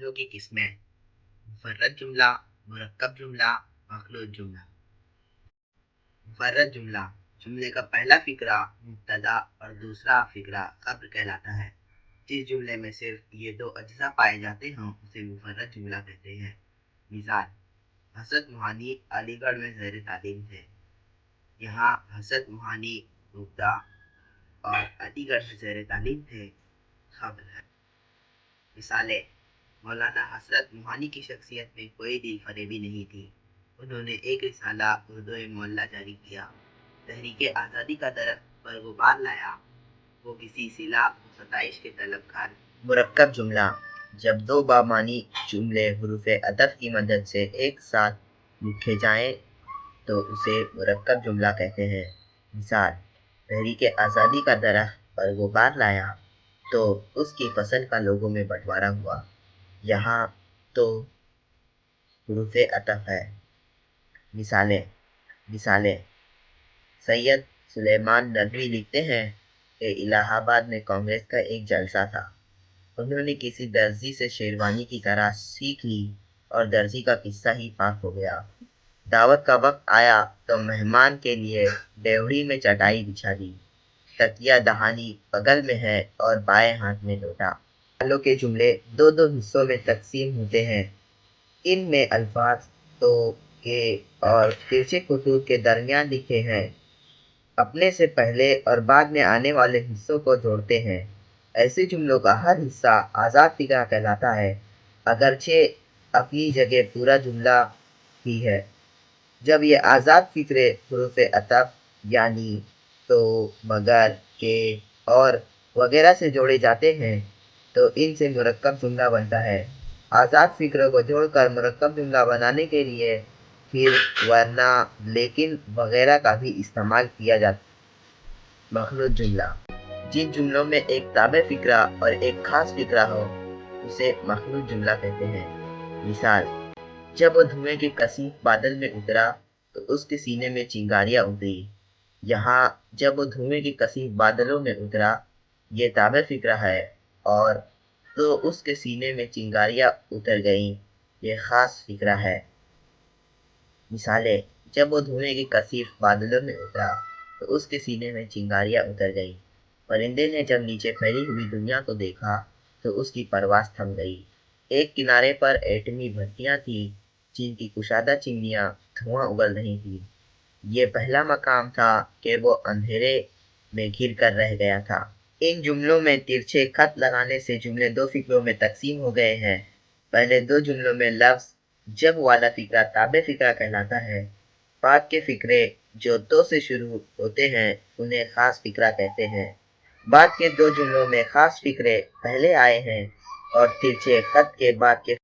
جملوں کی قسمیں: مفرد جملہ، مرکب جملہ، مخلوط جملہ۔ مفرد جملہ جملے کا پہلا فقرہ مبتدا اور دوسرا فقرہ خبر کہلاتا ہے۔ جس جملے میں صرف یہ دو اجزاء پائے جاتے ہیں اسے مفرد جملہ کہتے ہیں۔ مثال: حسرت موہانی علی گڑھ میں زیر تعلیم تھے۔ یہاں حسرت موہانی مبتدا اور علی گڑھ میں زیر تعلیم تھے خبر ہے۔ مثالیں: مولانا حسرت موہانی کی شخصیت میں کوئی دل فریبی نہیں تھی۔ انہوں نے ایک رسالہ اردو معلیٰ جاری کیا۔ تحریک آزادی کا درخت پر غبار لایا۔ وہ کسی صلہ و ستائش کے طلبگار۔ مرکب جملہ جب دو بامعنی جملے حروف عطف کی مدد سے ایک ساتھ لکھے جائیں تو اسے مرکب جملہ کہتے ہیں۔ مثال: تحریک آزادی کا درخت پر غبار لایا تو اس کی فصل کا لوگوں میں بٹوارا ہوا۔ یہاں تو حروف عطف ہے۔ مثالیں: سید سلیمان ندوی لکھتے ہیں کہ الہ آباد میں کانگریس کا ایک جلسہ تھا۔ انہوں نے کسی درزی سے شیروانی کی طرح سیکھ لی اور درزی کا قصہ ہی پاک ہو گیا۔ دعوت کا وقت آیا تو مہمان کے لیے ڈیوڑی میں چٹائی بچھا دی۔ تکیہ دہانی بغل میں ہے اور بائیں ہاتھ میں لوٹا۔ مثالوں کے جملے دو حصوں میں تقسیم ہوتے ہیں۔ ان میں الفاظ تو، کے اور ترچھے خطوط کے درمیان لکھے ہیں اپنے سے پہلے اور بعد میں آنے والے حصوں کو جوڑتے ہیں۔ ایسے جملوں کا ہر حصہ آزاد فقرہ کہلاتا ہے، اگرچہ اپنی جگہ پورا جملہ ہی ہے۔ جب یہ آزاد فقرے حروف عطف یعنی تو، مگر، کہ اور وغیرہ سے جوڑے جاتے ہیں تو ان سے مرکب جملہ بنتا ہے۔ آزاد فقروں کو جوڑ کر مرکب جملہ بنانے کے لیے پھر ورنہ، لیکن وغیرہ کا بھی استعمال کیا جاتا ہے۔ مخلوط جملہ جن جملوں میں ایک تابع فقرہ اور ایک خاص فقرہ ہو اسے مخلوط جملہ کہتے ہیں۔ مثال: جب وہ دھوئیں کے کثیف بادل میں اترا تو اس کے سینے میں چنگاریاں اتری۔ یہاں جب وہ دھوئیں کے کثیف بادلوں میں اترا یہ تابع فقرہ ہے اور تو اس کے سینے میں چنگاریاں اتر گئیں یہ خاص فقرہ ہے۔ مثالیں: جب وہ دھوئیں کے کثیف بادلوں میں اترا تو اس کے سینے میں چنگاریاں اتر گئیں۔ پرندے نے جب نیچے پھیلی ہوئی دنیا کو دیکھا تو اس کی پرواز تھم گئی۔ ایک کنارے پر ایٹمی بھٹیاں تھیں جن کی کشادہ چمنیاں دھواں اگل رہی تھیں۔ یہ پہلا مقام تھا کہ وہ اندھیرے میں گھر کر رہ گیا تھا۔ ان جملوں میں ترچھے خط لگانے سے جملے دو فقروں میں تقسیم ہو گئے ہیں۔ پہلے دو جملوں میں لفظ جب والا فقرہ تابع فقرہ کہلاتا ہے۔ بعد کے فقرے جو تو سے شروع ہوتے ہیں انہیں خاص فقرہ کہتے ہیں۔ بعد کے دو جملوں میں خاص فقرے پہلے آئے ہیں اور ترچھے خط کے بعد کے